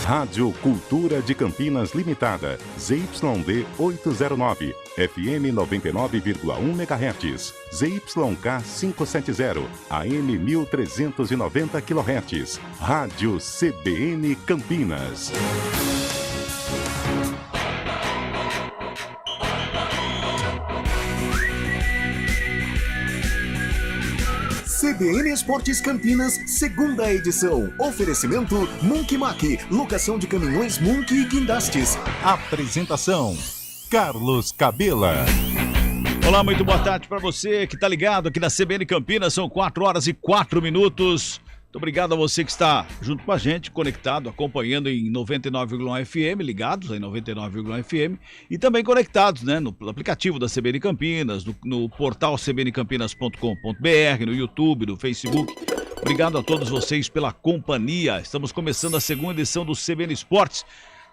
Rádio Cultura de Campinas Limitada, ZYD 809, FM 99,1 MHz, ZYK 570, AM 1390 kHz, Rádio CBN Campinas. CBN Esportes Campinas, segunda edição. Oferecimento Monkey Mac, locação de caminhões Monkey e guindastes. Apresentação, Carlos Cabela. Olá, muito boa tarde para você que está ligado aqui na CBN Campinas. São 4h04. Muito obrigado a você que está junto com a gente, conectado, acompanhando em 99,1 FM, ligados em 99,1 FM e também conectados, né, no aplicativo da CBN Campinas, no portal cbncampinas.com.br, no YouTube, no Facebook. Obrigado a todos vocês pela companhia. Estamos começando a segunda edição do CBN Esportes.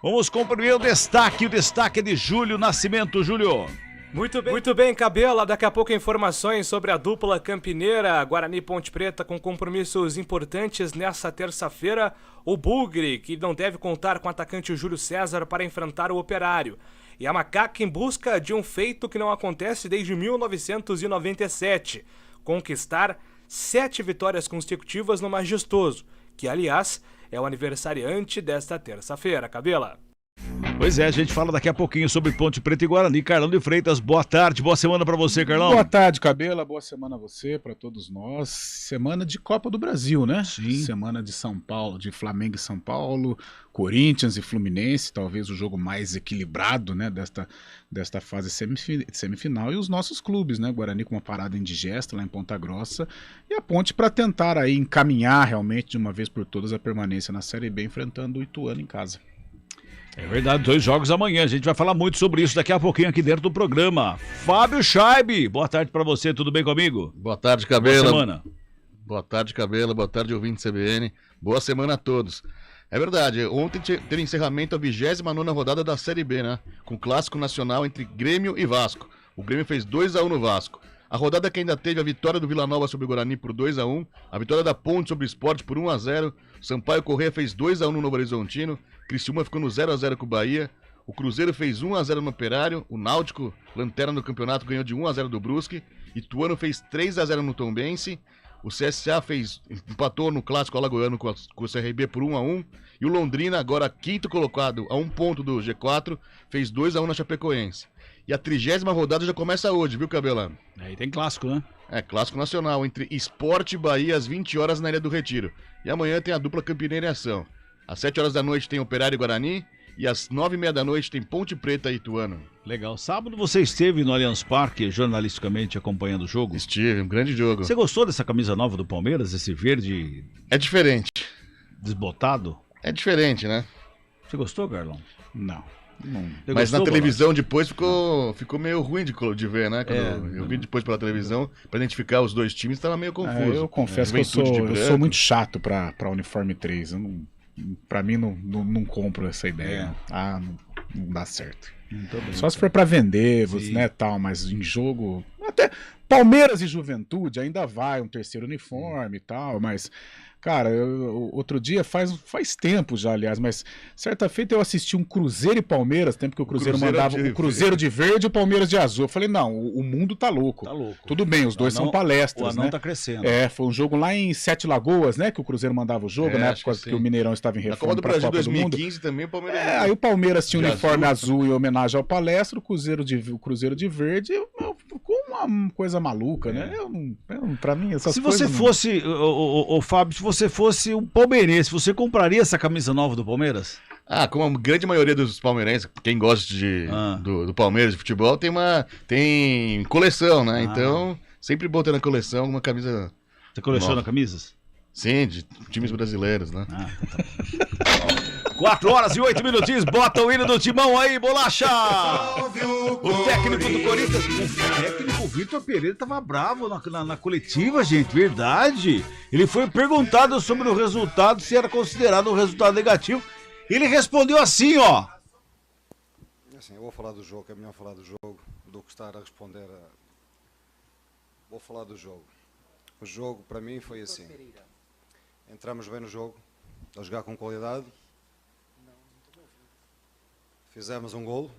Vamos com o primeiro destaque. O destaque é de Júlio Nascimento. Júlio. Muito bem, Cabela. Daqui a pouco informações sobre a dupla campineira Guarani Ponte Preta com compromissos importantes nessa terça-feira. O Bugre, que não deve contar com o atacante Júlio César para enfrentar o Operário. E a Macaca em busca de um feito que não acontece desde 1997. Conquistar 7 vitórias consecutivas no Majestoso, que, aliás, é o aniversariante desta terça-feira. Cabela. Pois é, a gente fala daqui a pouquinho sobre Ponte Preta e Guarani. Carlão de Freitas, boa tarde, boa semana pra você, Carlão. Boa tarde, Cabela, boa semana a você, pra todos nós. Semana de Copa do Brasil, né? Sim. Semana de São Paulo, de Flamengo e São Paulo, Corinthians e Fluminense, talvez o jogo mais equilibrado, né, desta fase semifinal. E os nossos clubes, né? Guarani com uma parada indigesta lá em Ponta Grossa e a Ponte para tentar aí encaminhar realmente de uma vez por todas a permanência na Série B, enfrentando o Ituano em casa. É verdade, 2 jogos amanhã. A gente vai falar muito sobre isso daqui a pouquinho aqui dentro do programa. Fábio Scheibe, boa tarde pra você, tudo bem comigo? Boa tarde, Cabela. Boa semana. Boa tarde, Cabela. Boa tarde, ouvinte CBN. Boa semana a todos. É verdade, ontem teve encerramento a 29ª rodada da Série B, né? Com clássico nacional entre Grêmio e Vasco. O Grêmio fez 2-1 no Vasco. A rodada que ainda teve a vitória do Vila Nova sobre o Guarani por 2-1, a vitória da Ponte sobre o Sport por 1-0, Sampaio Corrêa fez 2-1 no Novo Horizontino, Criciúma ficou no 0-0 com o Bahia, o Cruzeiro fez 1-0 no Operário, o Náutico, lanterna do campeonato, ganhou de 1-0 do Brusque, Ituano fez 3-0 no Tombense, o CSA empatou no clássico alagoano com o CRB por 1-1, e o Londrina, agora quinto colocado a 1 ponto do G4, fez 2-1 na Chapecoense. E a 30ª rodada já começa hoje, viu, Cabela? Aí tem clássico, né? É, clássico nacional, entre Sport e Bahia, às 20 horas na Ilha do Retiro. E amanhã tem a dupla campineira em ação. Às 7 horas da noite tem Operário e Guarani, e às 9h30 da noite tem Ponte Preta e Ituano. Legal. Sábado você esteve no Allianz Parque, jornalisticamente, acompanhando o jogo? Estive, um grande jogo. Você gostou dessa camisa nova do Palmeiras, esse verde... É diferente. Desbotado? É diferente, né? Você gostou, Carlão? Não. Mas na televisão depois ficou meio ruim de ver, né? Quando eu vi depois pela televisão, pra identificar os dois times, tava meio confuso. Eu confesso que eu sou muito chato pra Uniforme 3. Pra mim não compro essa ideia. Não dá certo. Só se for pra vender, né, tal, mas em jogo... Até Palmeiras e Juventude ainda vai um terceiro uniforme e tal, mas... Cara, outro dia, faz tempo já, aliás, mas certa feita eu assisti um Cruzeiro e Palmeiras, tempo que o Cruzeiro mandava o Cruzeiro de verde e o Palmeiras de azul. Eu falei, não, o mundo tá louco. Tá louco. Tudo bem, os dois são palestras, o anão né? Tá crescendo. Foi um jogo lá em Sete Lagoas, né, que o Cruzeiro mandava o jogo, na época que o Mineirão estava em reforma pra Copa do Mundo. 2015 também, o Palmeiras... Aí o Palmeiras tinha um uniforme azul em homenagem ao palestra, o Cruzeiro de verde, ficou uma coisa maluca, né? Pra mim, essas coisas... Se você fosse, Fábio, se você fosse um palmeirense, você compraria essa camisa nova do Palmeiras? Como a grande maioria dos palmeirenses, quem gosta do Palmeiras de futebol, tem coleção, né? Então, sempre botando na coleção uma camisa... Você coleciona nova. Camisas? Sim, de times brasileiros, né? 4h08, bota o hino do Timão aí, bolacha! O técnico do Corinthians, o técnico Vitor Pereira tava bravo na coletiva, gente, verdade. Ele foi perguntado sobre o resultado, se era considerado um resultado negativo. Ele respondeu assim, ó. Assim, eu vou falar do jogo, é melhor falar do jogo do que estar a responder Vou falar do jogo. O jogo, para mim, foi assim. Entramos bem no jogo, a jogar com qualidade. fizemos um golo.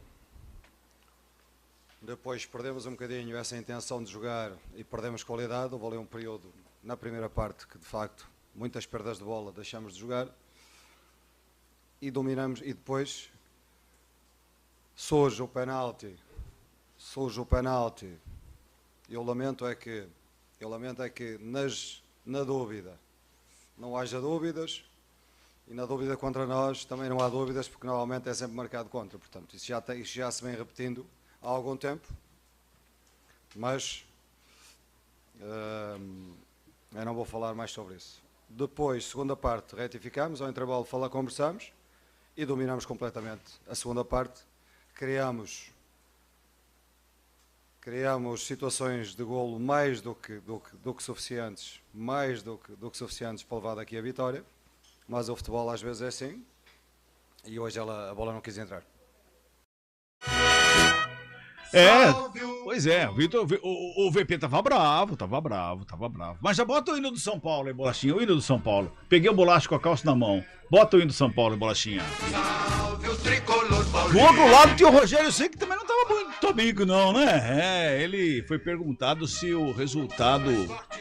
Depois perdemos um bocadinho essa intenção de jogar e perdemos qualidade. Houve ali um período na primeira parte que, de facto, muitas perdas de bola, deixamos de jogar. E dominamos, e depois surge o penalti. Eu lamento é que na dúvida não haja dúvidas, e na dúvida contra nós também não há dúvidas, porque normalmente é sempre marcado contra. Portanto, isso já se vem repetindo há algum tempo, mas eu não vou falar mais sobre isso. Depois, segunda parte, retificamos, ao intervalo conversamos e dominamos completamente a segunda parte. Criamos situações de golo mais do que suficientes, para levar daqui a vitória, mas o futebol às vezes é assim, e hoje a bola não quis entrar. Pois é, o VP tava bravo. Mas já bota o hino do São Paulo aí, Bolachinha, o hino do São Paulo. Peguei o bolacho com a calça na mão. Bota o hino do São Paulo aí, Bolachinha. Do outro lado tinha o Rogério Ceni, que também não tava muito amigo não, né? Ele foi perguntado se o resultado...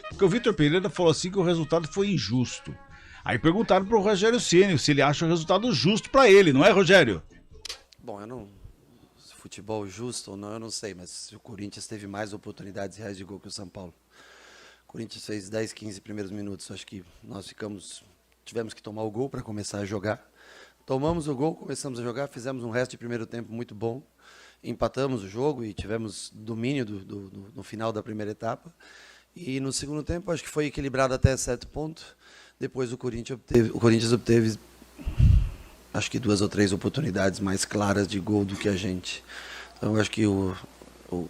Porque o Vitor Pereira falou assim que o resultado foi injusto. Aí perguntaram pro Rogério Ceni se ele acha o resultado justo pra ele, não é, Rogério? Bom, eu não... Futebol justo ou não, eu não sei, mas o Corinthians teve mais oportunidades reais de gol que o São Paulo. O Corinthians fez 10, 15 primeiros minutos, acho que nós tivemos que tomar o gol para começar a jogar. Tomamos o gol, começamos a jogar, fizemos um resto de primeiro tempo muito bom, empatamos o jogo e tivemos domínio no final da primeira etapa. E no segundo tempo, acho que foi equilibrado até certo ponto. Depois o Corinthians obteve acho que 2 ou 3 oportunidades mais claras de gol do que a gente. Então eu acho que o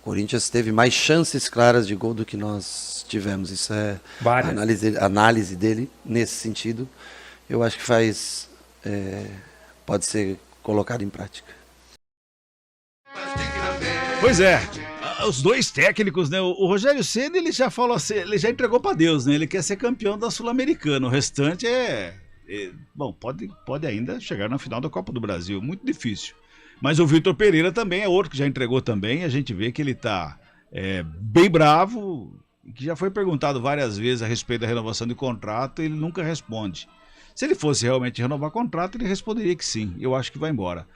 Corinthians teve mais chances claras de gol do que nós tivemos. Isso é a análise dele nesse sentido. Eu acho que pode ser colocado em prática. Pois é, os dois técnicos, né? O Rogério Ceni, ele já falou assim, ele já entregou para Deus, né? Ele quer ser campeão da Sul-Americana. O restante bom, pode ainda chegar na final da Copa do Brasil, muito difícil. Mas o Vitor Pereira também é outro que já entregou também, a gente vê que ele tá bem bravo, que já foi perguntado várias vezes a respeito da renovação de contrato, e ele nunca responde. Se ele fosse realmente renovar contrato, ele responderia que sim, eu acho que vai embora.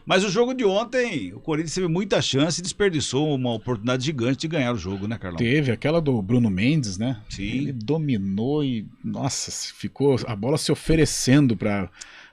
Mas o jogo de ontem, o Corinthians teve muita chance e desperdiçou uma oportunidade gigante de ganhar o jogo, né, Carlão? Teve, aquela do Bruno Mendes, né? Sim. Ele dominou e, nossa, ficou a bola se oferecendo para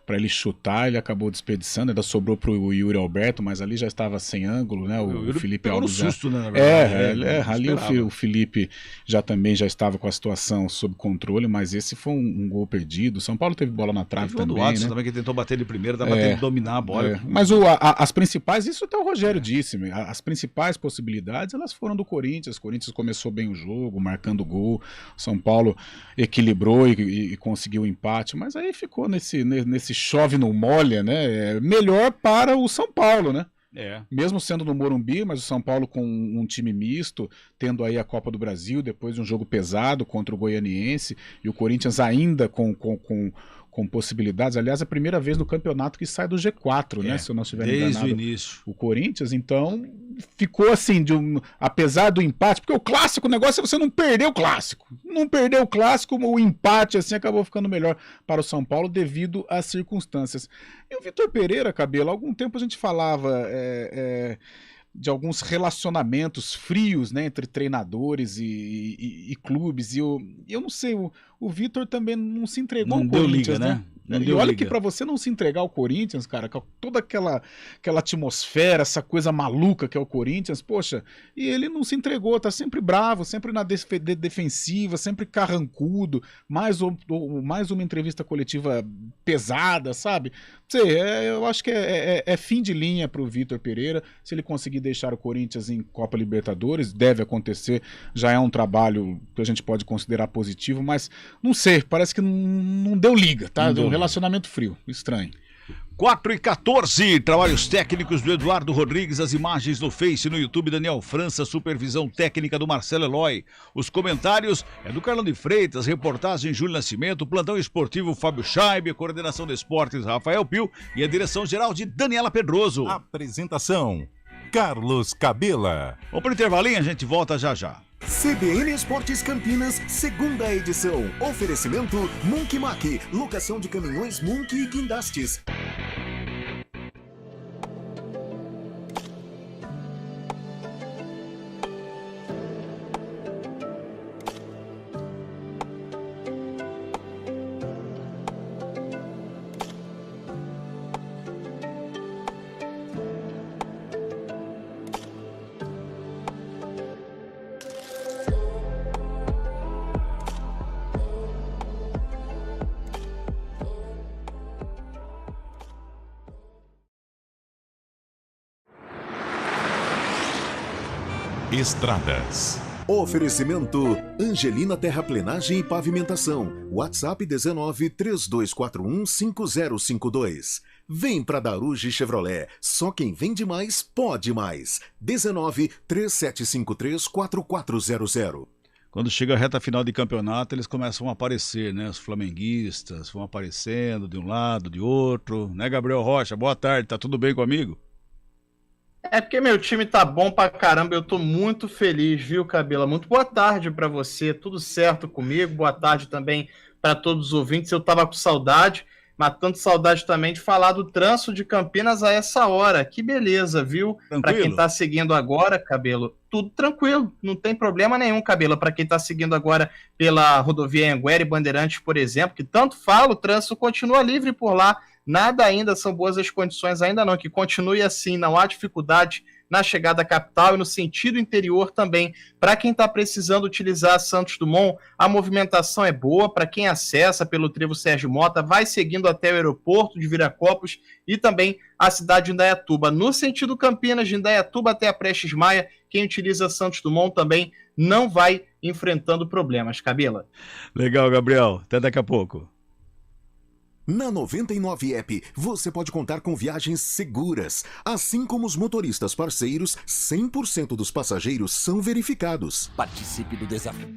ele chutar, ele acabou desperdiçando, ainda sobrou pro Yuri Alberto, mas ali já estava sem ângulo, né? O Felipe Alves já... susto, né, na verdade. Ali o Felipe já estava com a situação sob controle, mas esse foi um gol perdido. O São Paulo teve bola na trave também, né? Também que tentou bater de primeira, tá batendo dominar a bola. Mas as principais, isso até o Rogério disse, as principais possibilidades, elas foram do Corinthians. O Corinthians começou bem o jogo, marcando gol. O São Paulo equilibrou e conseguiu o empate, mas aí ficou nesse chove não molha, né? Melhor para o São Paulo, né? Mesmo sendo no Morumbi, mas o São Paulo com um time misto, tendo aí a Copa do Brasil, depois de um jogo pesado contra o Goianiense, e o Corinthians ainda com possibilidades. Aliás, é a primeira vez no campeonato que sai do G4, né? Se eu não estiver enganado. Desde o início. O Corinthians, então, ficou assim, apesar do empate, porque o clássico, o negócio é você não perder o clássico. Não perder o clássico, o empate, assim, acabou ficando melhor para o São Paulo devido às circunstâncias. E o Vitor Pereira, Cabelo, há algum tempo a gente falava de alguns relacionamentos frios, né, entre treinadores e clubes, e eu não sei, o Vitor também não se entregou ao Corinthians, né? E olha que pra você não se entregar ao Corinthians, cara, com toda aquela atmosfera, essa coisa maluca que é o Corinthians, poxa, e ele não se entregou, tá sempre bravo, sempre na defensiva, sempre carrancudo, mais uma entrevista coletiva pesada, sabe? Eu acho que é fim de linha pro Vitor Pereira. Se ele conseguir deixar o Corinthians em Copa Libertadores, deve acontecer, já é um trabalho que a gente pode considerar positivo, mas não sei, parece que não deu liga, tá? Deu um relacionamento frio, estranho. 4h14, trabalhos técnicos do Eduardo Rodrigues, as imagens no Face, no YouTube, Daniel França, supervisão técnica do Marcelo Eloy. Os comentários é do Carlão de Freitas, reportagem Júlio Nascimento, plantão esportivo Fábio Scheibe, coordenação de esportes Rafael Pio e a direção geral de Daniela Pedroso. Apresentação, Carlos Cabela. Vamos para o intervalinho, a gente volta já já. CBN Esportes Campinas, segunda edição. Oferecimento Munk Mack, locação de caminhões Munk e guindastes. Estradas. Oferecimento Angelina Terraplenagem e Pavimentação. WhatsApp 19 3241 5052. Vem pra Daruge Chevrolet. Só quem vende mais, pode mais. 19 3753 4400. Quando chega a reta final de campeonato, eles começam a aparecer, né? Os flamenguistas vão aparecendo de um lado, de outro. Né, Gabriel Rocha? Boa tarde, tá tudo bem comigo? É porque meu time tá bom pra caramba, eu tô muito feliz, viu, Cabela? Muito boa tarde pra você, tudo certo comigo, boa tarde também pra todos os ouvintes. Eu tava com saudade, matando saudade também de falar do trânsito de Campinas a essa hora. Que beleza, viu? Pra quem tá seguindo agora, Cabelo, tudo tranquilo, não tem problema nenhum, Cabelo. Pra quem tá seguindo agora pela rodovia Anguera e Bandeirantes, por exemplo, que tanto fala, o trânsito continua livre por lá. Nada ainda, são boas as condições ainda não, que continue assim, não há dificuldade na chegada à capital e no sentido interior também. Para quem está precisando utilizar Santos Dumont, a movimentação é boa. Para quem acessa pelo trevo Sérgio Mota, vai seguindo até o aeroporto de Viracopos e também a cidade de Indaiatuba. No sentido Campinas, de Indaiatuba até a Prestes Maia, quem utiliza Santos Dumont também não vai enfrentando problemas. Cabela. Legal, Gabriel. Até daqui a pouco. Na 99 App, você pode contar com viagens seguras. Assim como os motoristas parceiros, 100% dos passageiros são verificados. Participe do desafio.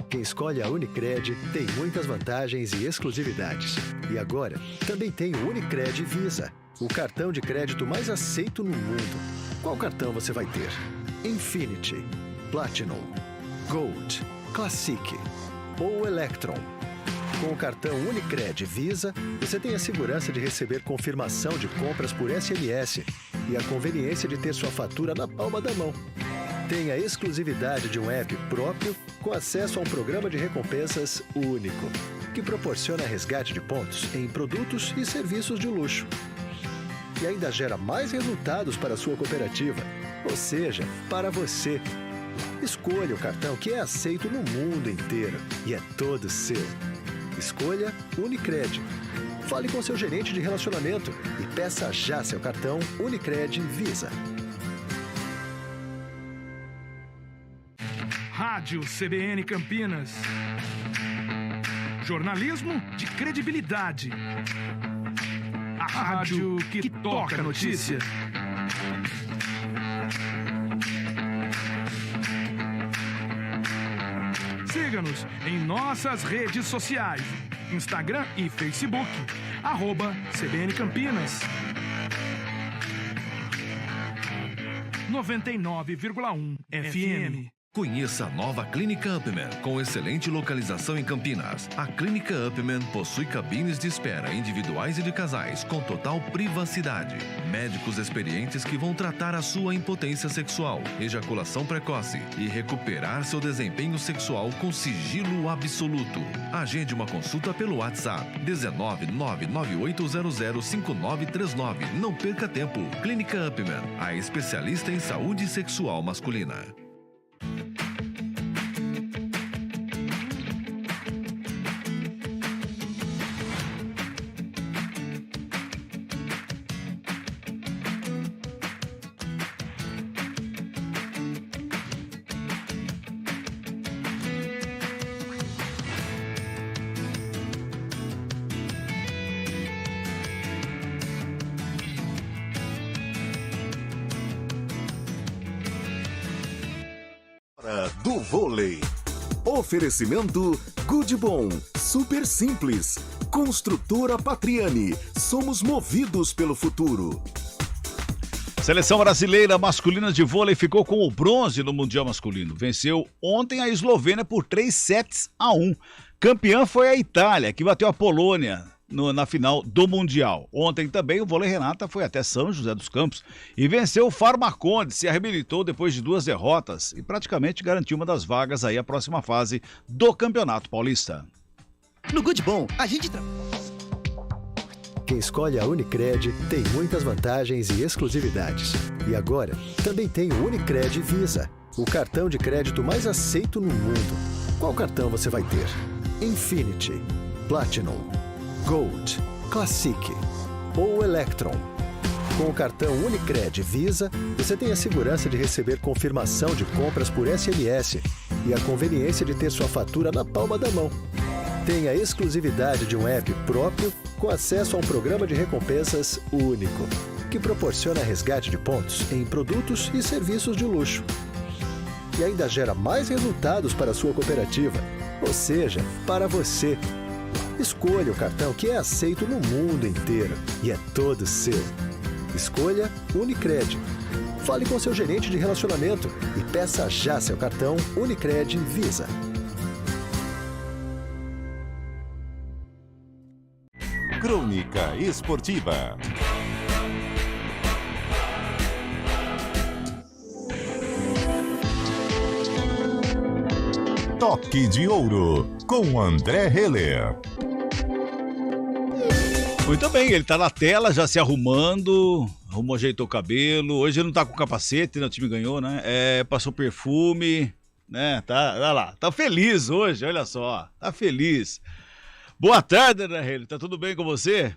Quem escolhe a Unicred tem muitas vantagens e exclusividades. E agora, também tem o Unicred Visa, o cartão de crédito mais aceito no mundo. Qual cartão você vai ter? Infinity, Platinum, Gold, Classic ou Electron? Com o cartão Unicred Visa, você tem a segurança de receber confirmação de compras por SMS e a conveniência de ter sua fatura na palma da mão. Tem a exclusividade de um app próprio com acesso a um programa de recompensas único, que proporciona resgate de pontos em produtos e serviços de luxo. E ainda gera mais resultados para a sua cooperativa, ou seja, para você. Escolha o cartão que é aceito no mundo inteiro e é todo seu. Escolha Unicred. Fale com seu gerente de relacionamento e peça já seu cartão Unicred Visa. Rádio CBN Campinas. Jornalismo de credibilidade. A rádio que toca a notícia. Siga-nos em nossas redes sociais. Instagram e Facebook. @CBN Campinas. 99,1 FM. Conheça a nova Clínica Upman, com excelente localização em Campinas. A Clínica Upman possui cabines de espera individuais e de casais, com total privacidade. Médicos experientes que vão tratar a sua impotência sexual, ejaculação precoce e recuperar seu desempenho sexual com sigilo absoluto. Agende uma consulta pelo WhatsApp 19998005939. Não perca tempo. Clínica Upman, a especialista em saúde sexual masculina. Do vôlei. Oferecimento Good Bom, super simples. Construtora Patriani, somos movidos pelo futuro. Seleção brasileira masculina de vôlei ficou com o bronze no Mundial Masculino. Venceu ontem a Eslovênia por 3-1. Campeã foi a Itália, que bateu a Polônia na final do Mundial. Ontem também o vôlei Renata foi até São José dos Campos e venceu o Farmaconde, se reabilitou depois de 2 derrotas e praticamente garantiu uma das vagas aí à próxima fase do Campeonato Paulista. No Good Bom, a gente... Quem escolhe a Unicred tem muitas vantagens e exclusividades. E agora, também tem o Unicred Visa, o cartão de crédito mais aceito no mundo. Qual cartão você vai ter? Infinity, Platinum, Gold, Classic ou Electron. Com o cartão Unicred Visa, você tem a segurança de receber confirmação de compras por SMS e a conveniência de ter sua fatura na palma da mão. Tem a exclusividade de um app próprio com acesso a um programa de recompensas único, que proporciona resgate de pontos em produtos e serviços de luxo. E ainda gera mais resultados para a sua cooperativa, ou seja, para você. Escolha o cartão que é aceito no mundo inteiro e é todo seu. Escolha Unicred. Fale com seu gerente de relacionamento e peça já seu cartão Unicred Visa. Crônica Esportiva. Toque de Ouro, com André Heller. Muito bem, ele tá na tela, já se arrumando, ajeitou o cabelo. Hoje ele não tá com capacete, né? O time ganhou, né? Passou perfume, né? Tá lá, tá feliz hoje, olha só, tá feliz. Boa tarde, André Heller, tá tudo bem com você?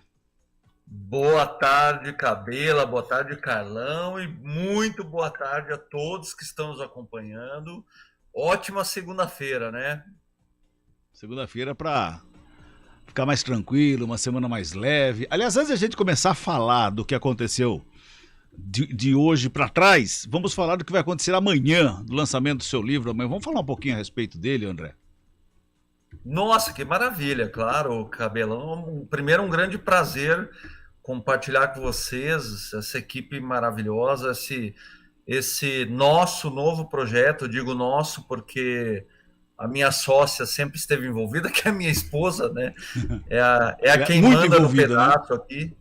Boa tarde, Cabela, boa tarde, Carlão, e muito boa tarde a todos que estão nos acompanhando. Ótima segunda-feira, né? Segunda-feira para ficar mais tranquilo, uma semana mais leve. Aliás, antes de a gente começar a falar do que aconteceu de hoje para trás, vamos falar do que vai acontecer amanhã, do lançamento do seu livro amanhã. Vamos falar um pouquinho a respeito dele, André? Nossa, que maravilha, claro, Cabelão. Primeiro, um grande prazer compartilhar com vocês essa equipe maravilhosa, esse nosso novo projeto. Eu digo nosso porque a minha sócia sempre esteve envolvida, que é a minha esposa, né? É a quem manda no pedaço, né? Aqui.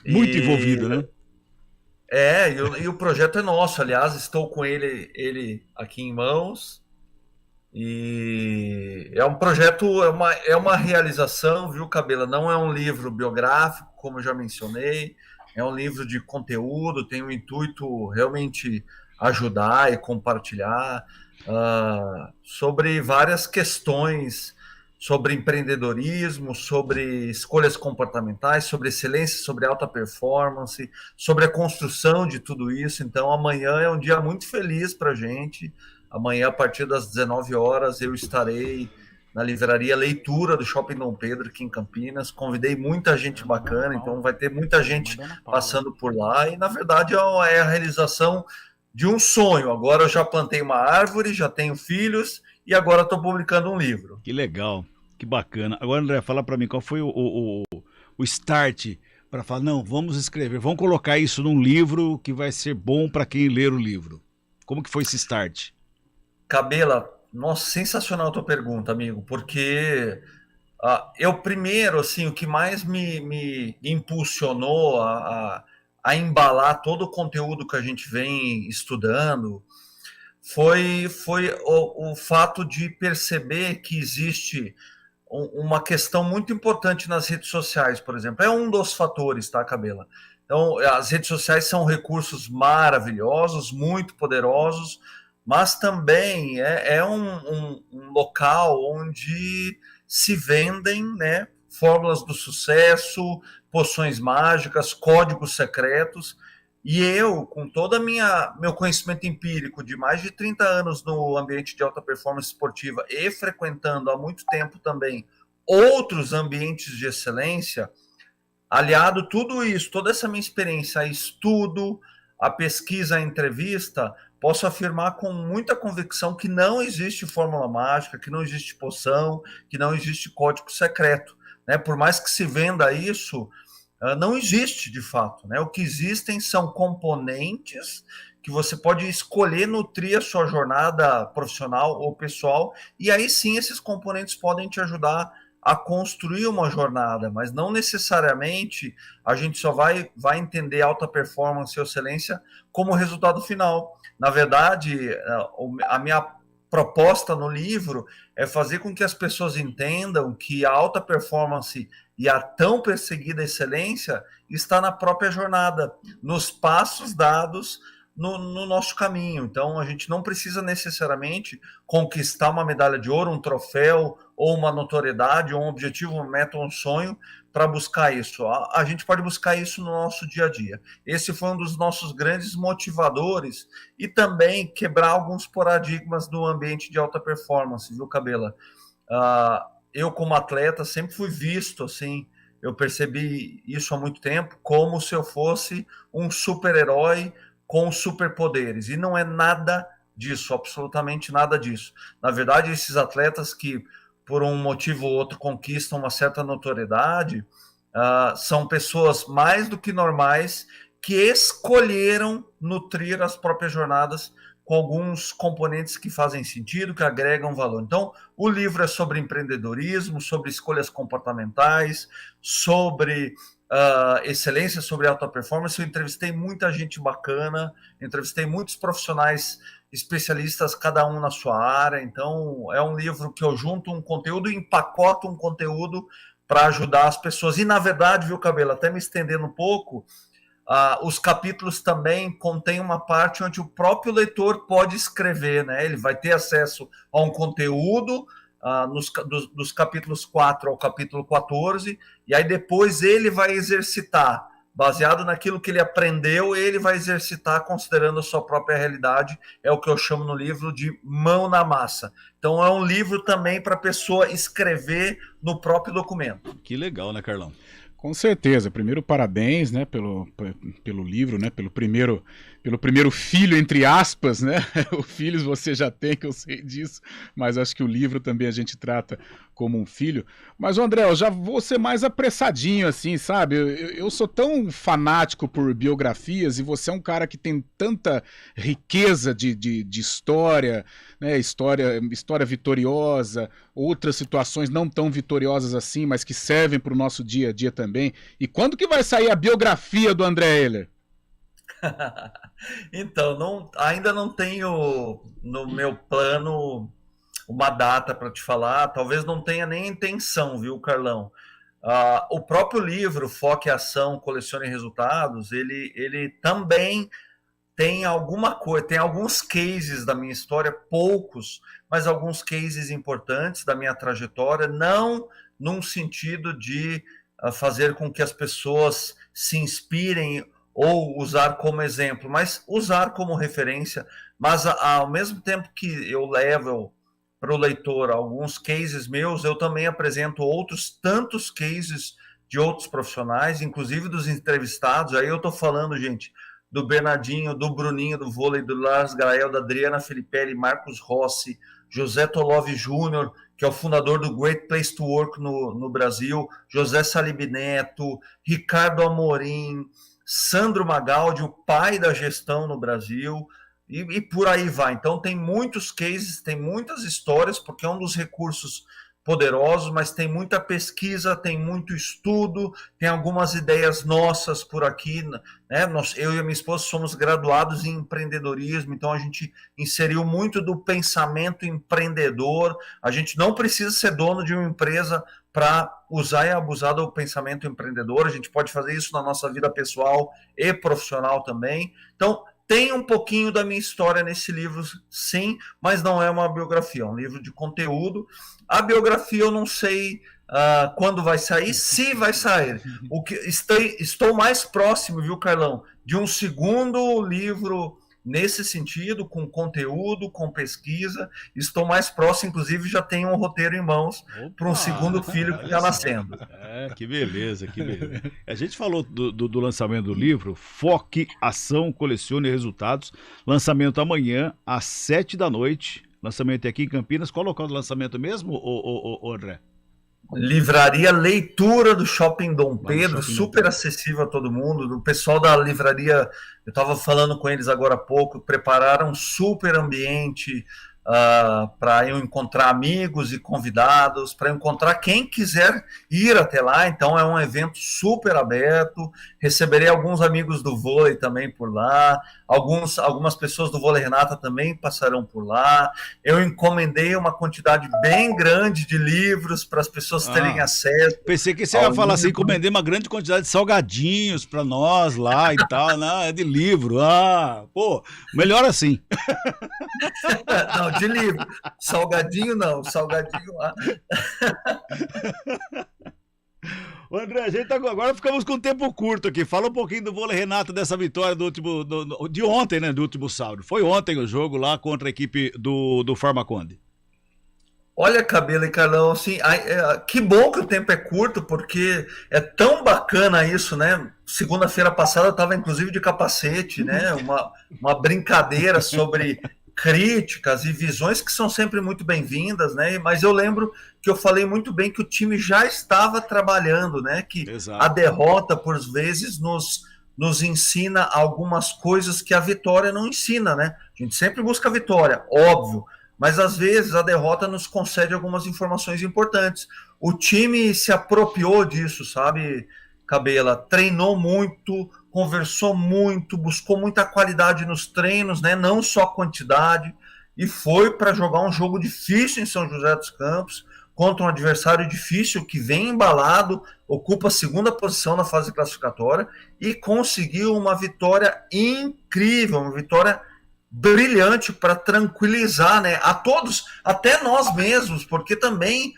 Muito envolvida, né? E o projeto é nosso. Aliás, estou com ele aqui em mãos. E é um projeto, é uma realização, viu, Cabela? Não é um livro biográfico, como eu já mencionei. É um livro de conteúdo, tem o intuito realmente ajudar e compartilhar sobre várias questões, sobre empreendedorismo, sobre escolhas comportamentais, sobre excelência, sobre alta performance, sobre a construção de tudo isso. Então, amanhã é um dia muito feliz para a gente. Amanhã, a partir das 19 horas, eu estarei na livraria Leitura do Shopping Dom Pedro, aqui em Campinas. Convidei muita gente bacana, então vai ter muita gente passando por lá. E, na verdade, é a realização de um sonho. Agora eu já plantei uma árvore, já tenho filhos e agora estou publicando um livro. Que legal, que bacana. Agora, André, fala para mim, qual foi o start para falar, não, vamos escrever, vamos colocar isso num livro que vai ser bom para quem ler o livro. Como que foi esse start? Cabela, nossa, sensacional a tua pergunta, amigo, porque eu primeiro, assim, o que mais me impulsionou a embalar todo o conteúdo que a gente vem estudando foi o fato de perceber que existe uma questão muito importante nas redes sociais, por exemplo. É um dos fatores, tá, Cabela? Então, as redes sociais são recursos maravilhosos, muito poderosos, mas também é um local onde se vendem, né, fórmulas do sucesso, poções mágicas, códigos secretos. E eu, com todo meu conhecimento empírico de mais de 30 anos no ambiente de alta performance esportiva e frequentando há muito tempo também outros ambientes de excelência, aliado tudo isso, toda essa minha experiência, a estudo, a pesquisa, a entrevista, posso afirmar com muita convicção que não existe fórmula mágica, que não existe poção, que não existe código secreto, né? Por mais que se venda isso, não existe de fato, né? O que existem são componentes que você pode escolher nutrir a sua jornada profissional ou pessoal, e aí sim esses componentes podem te ajudar a construir uma jornada, mas não necessariamente a gente só vai entender alta performance e excelência como resultado final. Na verdade, a minha proposta no livro é fazer com que as pessoas entendam que a alta performance e a tão perseguida excelência está na própria jornada, nos passos dados no nosso caminho. Então, a gente não precisa necessariamente conquistar uma medalha de ouro, um troféu, ou uma notoriedade, ou um objetivo, uma meta, um sonho, para buscar isso. A gente pode buscar isso no nosso dia a dia. Esse foi um dos nossos grandes motivadores e também quebrar alguns paradigmas do ambiente de alta performance, viu, Cabela? Eu, como atleta, sempre fui visto assim, eu percebi isso há muito tempo, como se eu fosse um super-herói com superpoderes. E não é nada disso, absolutamente nada disso. Na verdade, esses atletas que, por um motivo ou outro, conquistam uma certa notoriedade, são pessoas mais do que normais que escolheram nutrir as próprias jornadas com alguns componentes que fazem sentido, que agregam valor. Então, o livro é sobre empreendedorismo, sobre escolhas comportamentais, sobre excelência, sobre alta performance. Eu entrevistei muita gente bacana, entrevistei muitos profissionais especialistas, cada um na sua área. Então, é um livro que eu junto um conteúdo e empacoto um conteúdo para ajudar as pessoas. E, na verdade, viu, Cabelo, até me estendendo um pouco, os capítulos também contêm uma parte onde o próprio leitor pode escrever, né? Ele vai ter acesso a um conteúdo dos capítulos 4 ao capítulo 14, e aí depois ele vai exercitar, baseado naquilo que ele aprendeu, ele vai exercitar considerando a sua própria realidade. É o que eu chamo no livro de mão na massa. Então é um livro também para a pessoa escrever no próprio documento. Que legal, né, Carlão? Com certeza. Primeiro, parabéns, né, pelo livro, né, pelo primeiro filho, entre aspas, né? O filhos você já tem, que eu sei disso, mas acho que o livro também a gente trata como um filho. Mas, André, eu já vou ser mais apressadinho, assim, sabe? Eu sou tão fanático por biografias e você é um cara que tem tanta riqueza de história, né? História vitoriosa, outras situações não tão vitoriosas assim, mas que servem para o nosso dia a dia também. E quando que vai sair a biografia do André Heller? Então, ainda não tenho no meu plano uma data para te falar, talvez não tenha nem intenção, viu, Carlão? O próprio livro Foque Ação, Colecione Resultados, ele também tem alguma coisa, tem alguns cases da minha história, poucos, mas alguns cases importantes da minha trajetória, não num sentido de fazer com que as pessoas se inspirem ou usar como exemplo, mas usar como referência. Mas ao mesmo tempo que eu levo para o leitor alguns cases meus, eu também apresento outros tantos cases de outros profissionais, inclusive dos entrevistados. Aí eu estou falando, gente, do Bernardinho, do Bruninho, do vôlei, do Lars Grael, da Adriana Filipelli, Marcos Rossi, José Tolov Júnior, que é o fundador do Great Place to Work no Brasil, José Salib Neto, Ricardo Amorim, Sandro Magaldi, o pai da gestão no Brasil, e por aí vai. Então tem muitos cases, tem muitas histórias, porque é um dos recursos poderosos, mas tem muita pesquisa, tem muito estudo, tem algumas ideias nossas por aqui, né? Eu e a minha esposa somos graduados em empreendedorismo, então a gente inseriu muito do pensamento empreendedor. A gente não precisa ser dono de uma empresa para usar e abusar do pensamento empreendedor. A gente pode fazer isso na nossa vida pessoal e profissional também. Então, tem um pouquinho da minha história nesse livro, sim, mas não é uma biografia, é um livro de conteúdo. A biografia eu não sei quando vai sair, se vai sair. Estou mais próximo, viu, Carlão, de um segundo livro nesse sentido, com conteúdo, com pesquisa. Estou mais próximo, inclusive já tenho um roteiro em mãos para um segundo filho que está nascendo. Que beleza, que beleza. A gente falou do lançamento do livro, Foque, Ação, Colecione Resultados. Lançamento amanhã, às 19h. Lançamento aqui em Campinas. Qual é o local do lançamento mesmo, André? Livraria Leitura do Shopping Dom Pedro, super acessível a todo mundo. O pessoal da livraria, eu estava falando com eles agora há pouco, prepararam um super ambiente para eu encontrar amigos e convidados, para encontrar quem quiser ir até lá. Então é um evento super aberto. Receberei alguns amigos do vôlei também por lá, algumas pessoas do Vôlei Renata também passarão por lá. Eu encomendei uma quantidade bem grande de livros para as pessoas terem acesso. Pensei que você ia falar assim, encomendei uma grande quantidade de salgadinhos para nós lá e tal. Não, é de livro. Pô, melhor assim. Não, de livro. Salgadinho não, salgadinho lá. André, a gente agora ficamos com tempo curto aqui. Fala um pouquinho do Vôlei Renata, dessa vitória de ontem, né? Do último sábado. Foi ontem o jogo lá contra a equipe do Farmaconde. Olha, Cabelo e Carlão, assim, que bom que o tempo é curto, porque é tão bacana isso, né? Segunda-feira passada eu estava inclusive de capacete, né? Uma brincadeira sobre críticas e visões que são sempre muito bem-vindas, né? Mas eu lembro que eu falei muito bem que o time já estava trabalhando, né? Que a derrota, por vezes, nos ensina algumas coisas que a vitória não ensina, né? A gente sempre busca a vitória, óbvio, mas às vezes a derrota nos concede algumas informações importantes. O time se apropriou disso, sabe, Cabela? Treinou muito, conversou muito, buscou muita qualidade nos treinos, né? Não só quantidade, e foi para jogar um jogo difícil em São José dos Campos, contra um adversário difícil que vem embalado, ocupa a segunda posição na fase classificatória e conseguiu uma vitória incrível, uma vitória brilhante para tranquilizar, né, a todos, até nós mesmos, porque também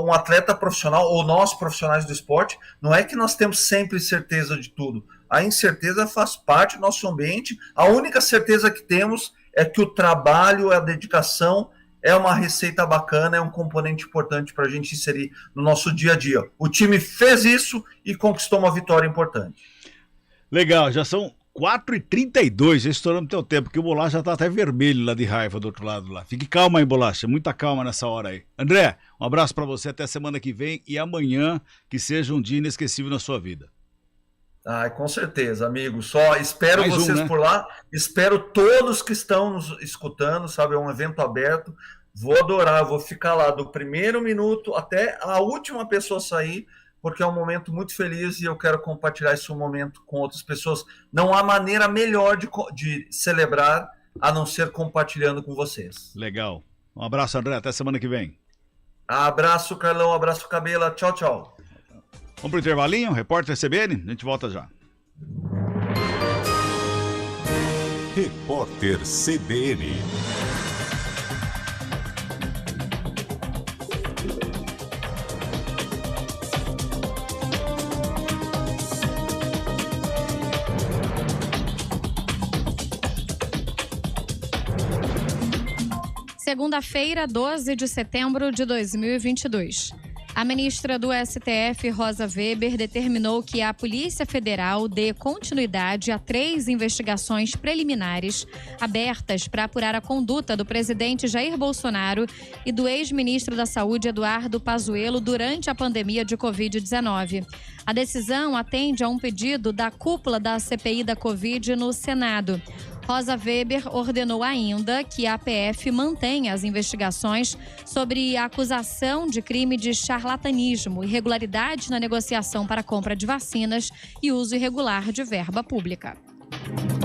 um atleta profissional, ou nós profissionais do esporte, não é que nós temos sempre certeza de tudo. A incerteza faz parte do nosso ambiente. A única certeza que temos é que o trabalho, a dedicação é uma receita bacana, é um componente importante para a gente inserir no nosso dia a dia. O time fez isso e conquistou uma vitória importante. Legal, já são 4h32, já estourando teu tempo, porque o Bolacha já tá até vermelho lá de raiva do outro lado lá. Fique calma aí, Bolacha, muita calma nessa hora aí. André, um abraço para você até semana que vem e amanhã que seja um dia inesquecível na sua vida. Com certeza, amigo. Só espero vocês por lá. Espero todos que estão nos escutando, sabe? É um evento aberto. Vou adorar, vou ficar lá do primeiro minuto até a última pessoa sair, porque é um momento muito feliz e eu quero compartilhar esse momento com outras pessoas. Não há maneira melhor de celebrar a não ser compartilhando com vocês. Legal. Um abraço, André. Até semana que vem. Abraço, Carlão. Abraço, Cabela. Tchau, tchau. Vamos pro intervalinho, repórter CBN, a gente volta já. Repórter CBN. Segunda-feira, 12 de setembro de 2022. A ministra do STF, Rosa Weber, determinou que a Polícia Federal dê continuidade a 3 investigações preliminares abertas para apurar a conduta do presidente Jair Bolsonaro e do ex-ministro da Saúde, Eduardo Pazuello, durante a pandemia de Covid-19. A decisão atende a um pedido da cúpula da CPI da Covid no Senado. Rosa Weber ordenou ainda que a PF mantenha as investigações sobre a acusação de crime de charlatanismo, irregularidade na negociação para a compra de vacinas e uso irregular de verba pública.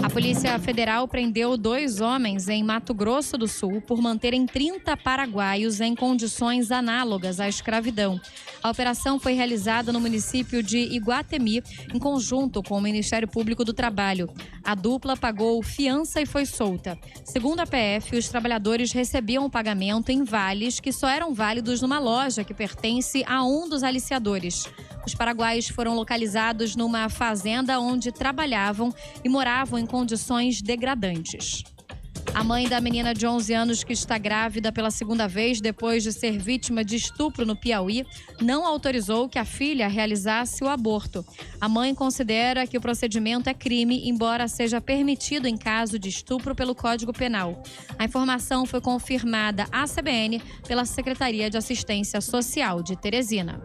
A Polícia Federal prendeu 2 homens em Mato Grosso do Sul por manterem 30 paraguaios em condições análogas à escravidão. A operação foi realizada no município de Iguatemi, em conjunto com o Ministério Público do Trabalho. A dupla pagou fiança e foi solta. Segundo a PF, os trabalhadores recebiam o pagamento em vales que só eram válidos numa loja que pertence a um dos aliciadores. Os paraguaios foram localizados numa fazenda onde trabalhavam e moravam em condições degradantes. A mãe da menina de 11 anos que está grávida pela segunda vez depois de ser vítima de estupro no Piauí não autorizou que a filha realizasse o aborto. A mãe considera que o procedimento é crime, embora seja permitido em caso de estupro pelo Código Penal. A informação foi confirmada à CBN pela Secretaria de Assistência Social de Teresina.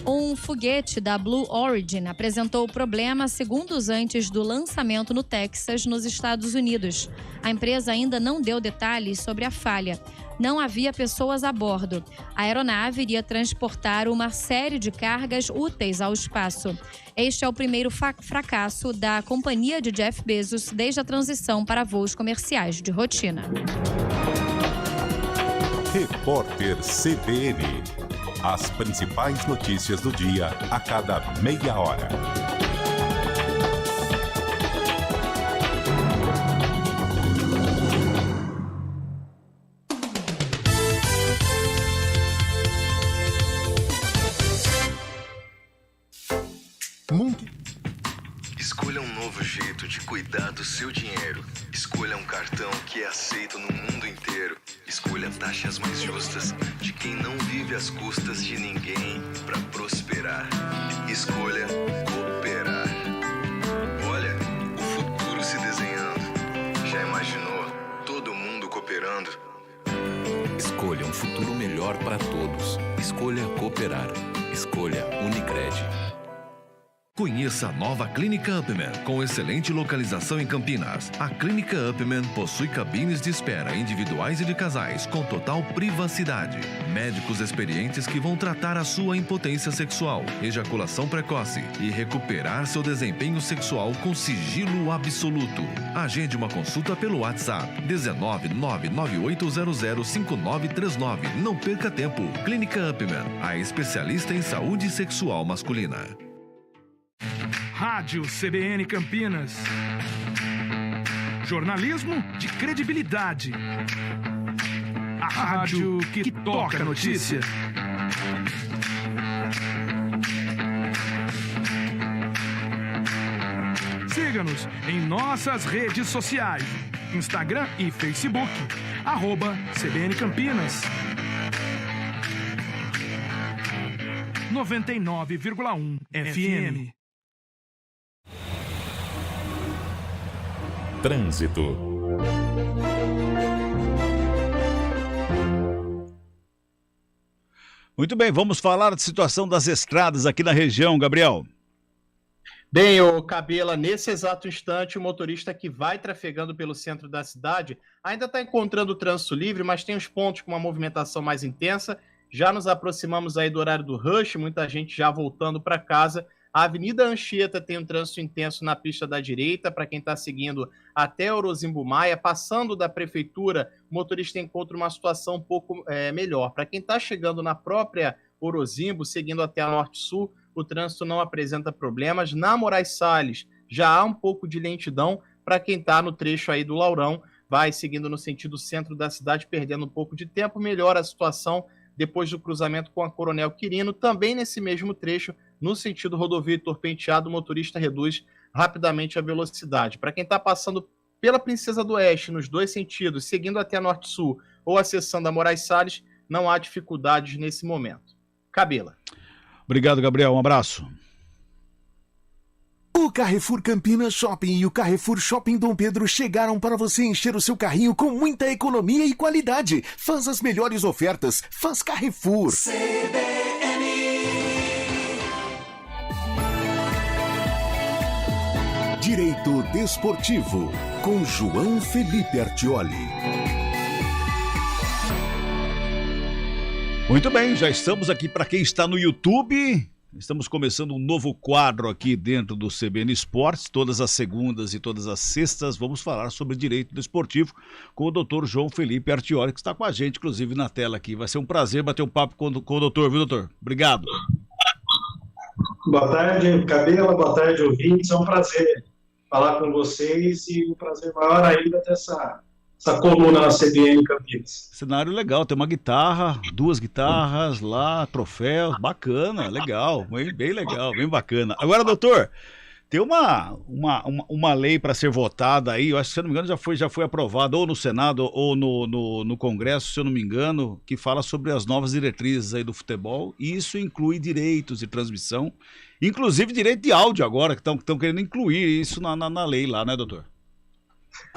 Um foguete da Blue Origin apresentou problema segundos antes do lançamento no Texas, nos Estados Unidos. A empresa ainda não deu detalhes sobre a falha. Não havia pessoas a bordo. A aeronave iria transportar uma série de cargas úteis ao espaço. Este é o primeiro fracasso da companhia de Jeff Bezos desde a transição para voos comerciais de rotina. Repórter CBN. As principais notícias do dia a cada meia hora. Escolha um novo jeito de cuidar do seu dinheiro. Escolha um cartão que é aceito no mundo inteiro. Escolha taxas mais justas de quem não vive às custas de ninguém para prosperar. Escolha cooperar. Olha, o futuro se desenhando. Já imaginou todo mundo cooperando? Escolha um futuro melhor para todos. Escolha cooperar. Escolha Unicred. Conheça a nova Clínica Upman, com excelente localização em Campinas. A Clínica Upman possui cabines de espera individuais e de casais, com total privacidade. Médicos experientes que vão tratar a sua impotência sexual, ejaculação precoce e recuperar seu desempenho sexual com sigilo absoluto. Agende uma consulta pelo WhatsApp 19998005939. Não perca tempo. Clínica Upman, a especialista em saúde sexual masculina. Rádio CBN Campinas. Jornalismo de credibilidade. A rádio que toca a notícia. Siga-nos em nossas redes sociais. Instagram e Facebook. @CBN Campinas. 99,1 FM. Trânsito. Muito bem, vamos falar da situação das estradas aqui na região, Gabriel. Bem, ô Cabela, nesse exato instante, o motorista que vai trafegando pelo centro da cidade ainda está encontrando o trânsito livre, mas tem os pontos com uma movimentação mais intensa. Já nos aproximamos aí do horário do rush, muita gente já voltando para casa. A Avenida Anchieta tem um trânsito intenso na pista da direita, para quem está seguindo até Orozimbo Maia. Passando da prefeitura, o motorista encontra uma situação um pouco melhor. Para quem está chegando na própria Orozimbo, seguindo até a Norte-Sul, o trânsito não apresenta problemas. Na Moraes Salles, já há um pouco de lentidão. Para quem está no trecho aí do Laurão, vai seguindo no sentido centro da cidade, perdendo um pouco de tempo. Melhora a situação depois do cruzamento com a Coronel Quirino. Também nesse mesmo trecho, no sentido rodovia Heitor Penteado, o motorista reduz rapidamente a velocidade. Para quem está passando pela Princesa do Oeste, nos dois sentidos, seguindo até a Norte-Sul ou acessando a Moraes Salles, não há dificuldades nesse momento. Cabela. Obrigado, Gabriel. Um abraço. O Carrefour Campinas Shopping e o Carrefour Shopping Dom Pedro chegaram para você encher o seu carrinho com muita economia e qualidade. Faz as melhores ofertas. Faz Carrefour. De Direito Desportivo, com João Felipe Artioli. Muito bem, já estamos aqui para quem está no YouTube. Estamos começando um novo quadro aqui dentro do CBN Esportes. Todas as segundas e todas as sextas vamos falar sobre direito desportivo com o doutor João Felipe Artioli, que está com a gente, inclusive, na tela aqui. Vai ser um prazer bater um papo com o doutor, viu, doutor? Obrigado. Boa tarde, Cabela. Boa tarde, ouvintes. É um prazer falar com vocês e um prazer maior ainda ter essa coluna na CBN Campinas. Cenário legal, tem uma guitarra, 2 guitarras lá, troféus, bacana, legal, bem legal, bem bacana. Agora, doutor, tem uma lei para ser votada aí, eu acho que, se eu não me engano, já foi aprovada ou no Senado ou no Congresso, se eu não me engano, que fala sobre as novas diretrizes aí do futebol, e isso inclui direitos de transmissão, inclusive direito de áudio agora, que estão querendo incluir isso na lei lá, né, doutor?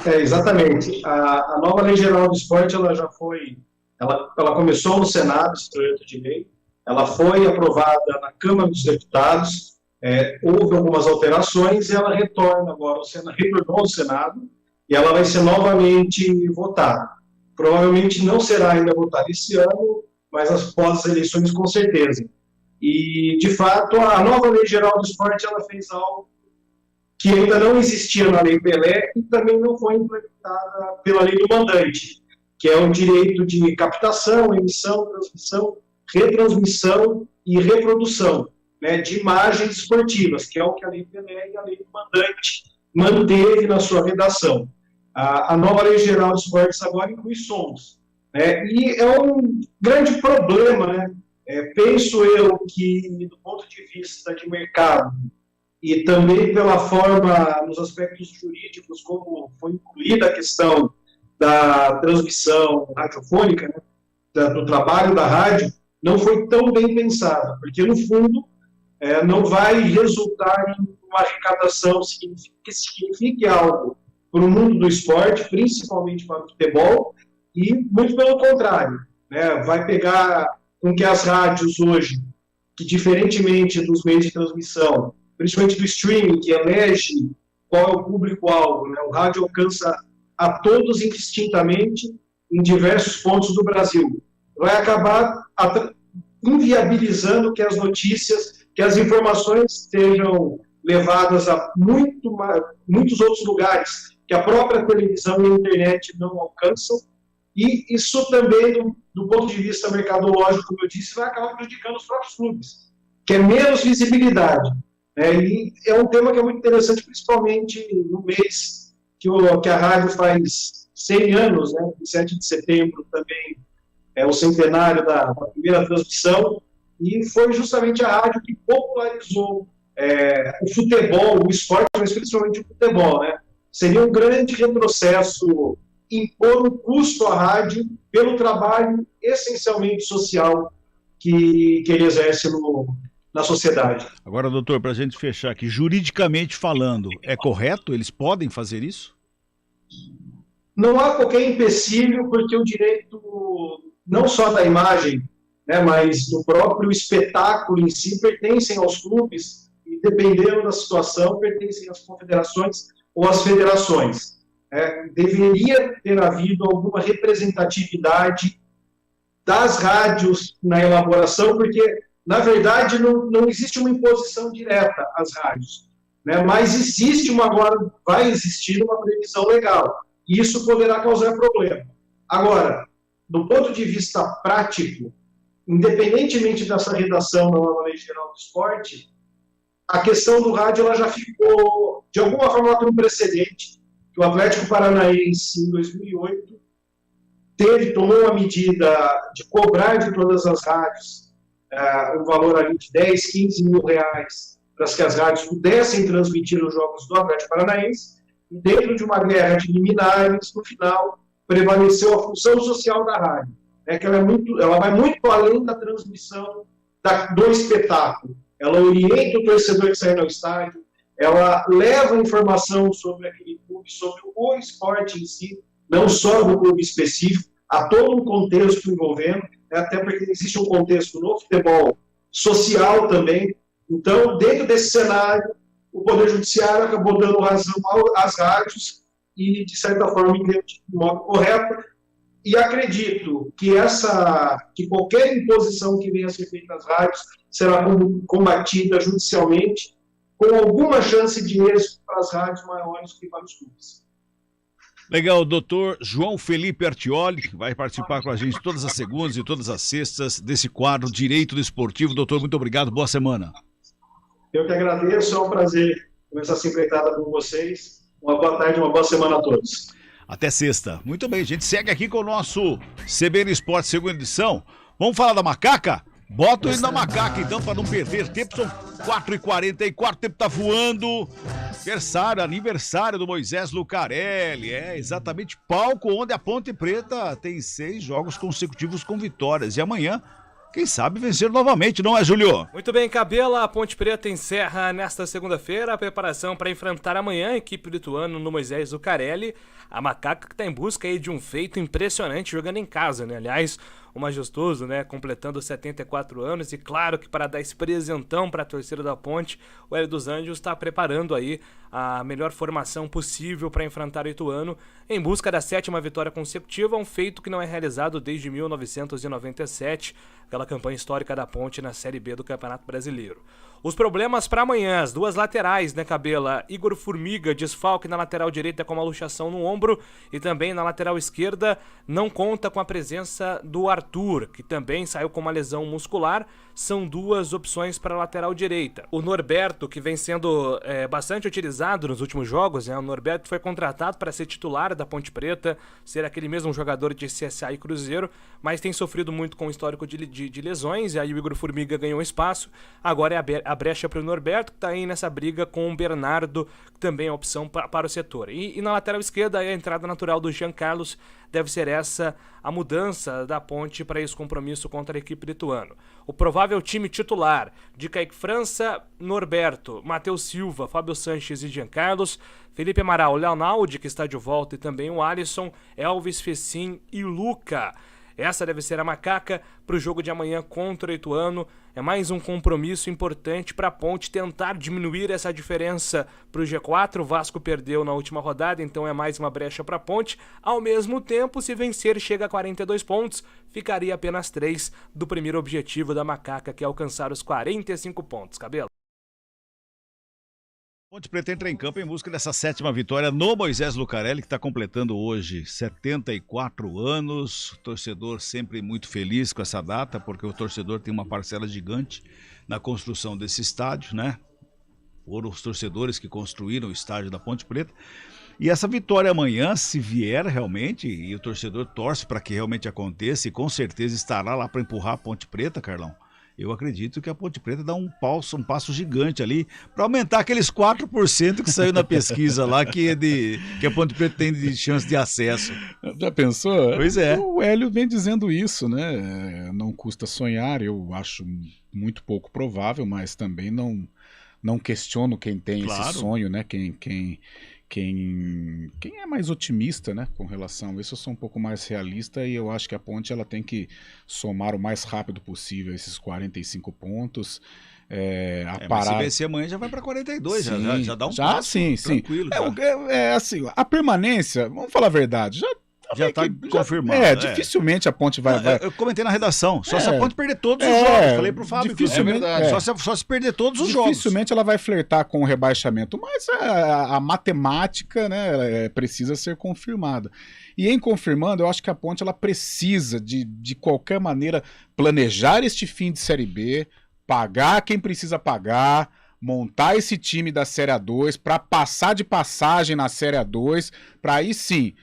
Exatamente. A nova Lei Geral do Esporte, ela começou no Senado, esse projeto de lei, ela foi aprovada na Câmara dos Deputados, houve algumas alterações e ela retorna agora, retornou ao Senado e ela vai ser novamente votada. Provavelmente não será ainda votada esse ano, mas após as eleições com certeza. E, de fato, a nova Lei Geral do Esporte, ela fez algo que ainda não existia na Lei Pelé e também não foi implementada pela Lei do Mandante, que é o direito de captação, emissão, transmissão, retransmissão e reprodução, né, de imagens esportivas, que é o que a Lei Pelé e a Lei do Mandante manteve na sua redação. A nova Lei Geral de Esportes agora inclui sons, né, e é um grande problema, né, penso eu que, do ponto de vista de mercado, e também pela forma, nos aspectos jurídicos, como foi incluída a questão da transmissão radiofônica, né, do trabalho da rádio, não foi tão bem pensada, porque, no fundo, não vai resultar em uma arrecadação que signifique algo para o mundo do esporte, principalmente para o futebol, e muito pelo contrário, né, vai pegar com que as rádios hoje, que diferentemente dos meios de transmissão, principalmente do streaming, que elege qual é o público-alvo, né? O rádio alcança a todos indistintamente em diversos pontos do Brasil. Vai acabar inviabilizando que as notícias, que as informações sejam levadas a muitos outros lugares que a própria televisão e a internet não alcançam, e isso também, do ponto de vista mercadológico, como eu disse, vai acabar prejudicando os próprios clubes, que é menos visibilidade. E é um tema que é muito interessante, principalmente no mês que a rádio faz 100 anos, né? 7 de setembro também é o centenário da primeira transmissão, e foi justamente a rádio que popularizou o futebol, o esporte, mas principalmente o futebol, né? Seria um grande retrocesso impor um custo à rádio pelo trabalho essencialmente social que ele exerce na sociedade. Agora, doutor, para a gente fechar aqui, juridicamente falando, é correto? Eles podem fazer isso? Não há qualquer empecilho, porque o direito, não só da imagem, né, mas do próprio espetáculo em si, pertencem aos clubes, e dependendo da situação, pertencem às confederações ou às federações. Deveria ter havido alguma representatividade das rádios na elaboração, porque, na verdade, não existe uma imposição direta às rádios, né? Mas vai existir uma previsão legal, e isso poderá causar problema. Agora, do ponto de vista prático, independentemente dessa redação da nova Lei Geral do Esporte, a questão do rádio ela já ficou, de alguma forma, com um precedente, que o Atlético Paranaense, em 2008, tomou uma medida de cobrar de todas as rádios um valor ali de 10, 15 mil reais para que as rádios pudessem transmitir os jogos do Atlético Paranaense, e dentro de uma guerra de liminares, no final, prevaleceu a função social da rádio, que ela vai muito além da transmissão do espetáculo. Ela orienta o torcedor que sai ao estádio, ela leva informação sobre aquele clube, sobre o esporte em si, não só do clube específico, há todo um contexto envolvendo, até porque existe um contexto no futebol social também. Então, dentro desse cenário, o Poder Judiciário acabou dando razão às rádios e, de certa forma, entendeu de modo correto. E acredito que qualquer imposição que venha a ser feita às rádios será combatida judicialmente, com alguma chance de êxito para as rádios maiores que para os clubes. Legal, doutor João Felipe Artioli vai participar com a gente todas as segundas e todas as sextas desse quadro Direito Desportivo. Doutor, muito obrigado, boa semana. Eu que agradeço, é um prazer começar essa empreitada com vocês. Uma boa tarde, uma boa semana a todos. Até sexta. Muito bem, a gente segue aqui com o nosso CBN Esporte segunda edição. Vamos falar da macaca? Bota o hino da macaca então para não perder tempo. São 4h44, o tempo tá voando. Aniversário do Moisés Lucarelli. É exatamente palco onde a Ponte Preta tem 6 jogos consecutivos com vitórias. E amanhã, quem sabe vencer novamente, não é, Júlio? Muito bem, Cabela. A Ponte Preta encerra nesta segunda-feira a preparação para enfrentar amanhã a equipe do Ituano no Moisés Lucarelli. A macaca que está em busca aí de um feito impressionante jogando em casa, né? Aliás, o majestoso, né, completando 74 anos, e claro que para dar esse presentão para a torcida da Ponte, o Hélio dos Anjos está preparando aí a melhor formação possível para enfrentar o Ituano em busca da 7ª vitória consecutiva, um feito que não é realizado desde 1997, aquela campanha histórica da Ponte na Série B do Campeonato Brasileiro. Os problemas para amanhã, as duas laterais, né, Cabela? Igor Formiga, desfalque na lateral direita com uma luxação no ombro, e também na lateral esquerda não conta com a presença do Arthur, que também saiu com uma lesão muscular. São duas opções para a lateral direita. O Norberto, que vem sendo bastante utilizado nos últimos jogos, né? O Norberto foi contratado para ser titular da Ponte Preta, ser aquele mesmo jogador de CSA e Cruzeiro, mas tem sofrido muito com o histórico de lesões, e aí o Igor Formiga ganhou espaço. Agora é a brecha para o Norberto, que está aí nessa briga com o Bernardo, que também é opção para o setor. E na lateral esquerda, a entrada natural do Jean Carlos deve ser essa a mudança da Ponte para esse compromisso contra a equipe do Ituano. O provável time titular de Kaique França, Norberto, Matheus Silva, Fábio Sanches e Jean Carlos, Felipe Amaral, Leonaldi, que está de volta, e também o Alisson, Elvis Fecim e Luca. Essa deve ser a macaca para o jogo de amanhã contra o Ituano. É mais um compromisso importante para a Ponte tentar diminuir essa diferença para o G4. O Vasco perdeu na última rodada, então é mais uma brecha para a Ponte. Ao mesmo tempo, se vencer, chega a 42 pontos. Ficaria apenas 3 do primeiro objetivo da macaca, que é alcançar os 45 pontos. Cabelo. Ponte Preta entra em campo em busca dessa 7ª vitória no Moisés Lucarelli, que está completando hoje 74 anos. O torcedor sempre muito feliz com essa data, porque o torcedor tem uma parcela gigante na construção desse estádio, né? Foram os torcedores que construíram o estádio da Ponte Preta. E essa vitória amanhã, se vier realmente, e o torcedor torce para que realmente aconteça, e com certeza estará lá para empurrar a Ponte Preta, Carlão. Eu acredito que a Ponte Preta dá um passo gigante ali para aumentar aqueles 4% que saiu na pesquisa lá, que a Ponte Preta tem de chance de acesso. Já pensou? Pois é. O Hélio vem dizendo isso, né? Não custa sonhar, eu acho muito pouco provável, mas também não questiono quem tem esse sonho, né? Quem é mais otimista, né, com relação a isso. Eu sou um pouco mais realista e eu acho que a Ponte ela tem que somar o mais rápido possível esses 45 pontos. Mas se vencer amanhã já vai para 42, sim, já dá um passo tranquilo. Assim, a permanência, vamos falar a verdade, já está confirmado. Dificilmente a Ponte vai... Eu comentei na redação, só se a Ponte perder todos os jogos. Falei pro Fábio, dificilmente, só se perder todos os jogos. Dificilmente ela vai flertar com o rebaixamento, mas a matemática, né, precisa ser confirmada. E em confirmando, eu acho que a Ponte ela precisa, de qualquer maneira, planejar este fim de Série B, pagar quem precisa pagar, montar esse time da Série A2 para passar de passagem na Série A2, para aí sim...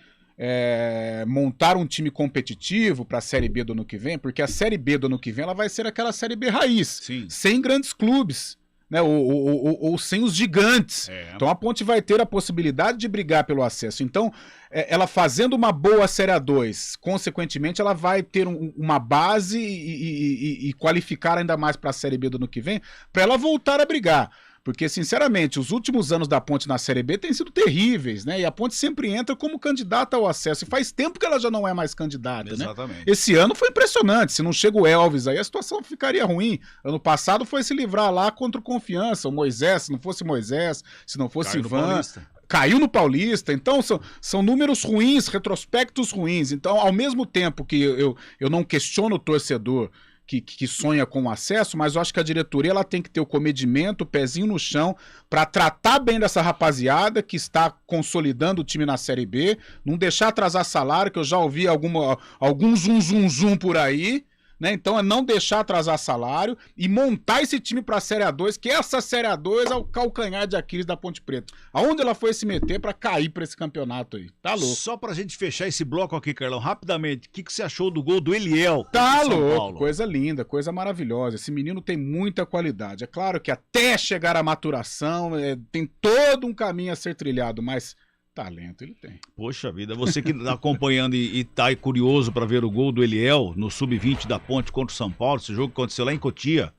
montar um time competitivo para a Série B do ano que vem, porque a Série B do ano que vem ela vai ser aquela Série B raiz, sem grandes clubes, né? Ou sem os gigantes. Então a Ponte vai ter a possibilidade de brigar pelo acesso. Então, ela fazendo uma boa Série A2, consequentemente ela vai ter uma base e qualificar ainda mais para a Série B do ano que vem, para ela voltar a brigar. Porque, sinceramente, os últimos anos da Ponte na Série B têm sido terríveis, né? E a Ponte sempre entra como candidata ao acesso. E faz tempo que ela já não é mais candidata, Exatamente. né? Esse ano foi impressionante. Se não chega o Elvis aí, a situação ficaria ruim. Ano passado foi se livrar lá contra o Confiança. O Moisés, se não fosse Moisés, se não fosse Ivan... Caiu no Paulista, então são números ruins, retrospectos ruins. Então, ao mesmo tempo que eu não questiono o torcedor que sonha com o acesso, mas eu acho que a diretoria ela tem que ter o comedimento, o pezinho no chão, para tratar bem dessa rapaziada que está consolidando o time na Série B, não deixar atrasar salário, que eu já ouvi algum zum por aí, né? Então é não deixar atrasar salário e montar esse time para a Série A2, que essa Série A2 é o calcanhar de Aquiles da Ponte Preta. Aonde ela foi se meter para cair para esse campeonato aí? Tá louco. Só pra gente fechar esse bloco aqui, Carlão, rapidamente, o que você achou do gol do Eliel? Tá louco, coisa linda, coisa maravilhosa. Esse menino tem muita qualidade. É claro que até chegar à maturação tem todo um caminho a ser trilhado, mas... talento ele tem. Poxa vida, você que está acompanhando e tá aí curioso para ver o gol do Eliel no Sub-20 da Ponte contra o São Paulo, esse jogo que aconteceu lá em Cotia,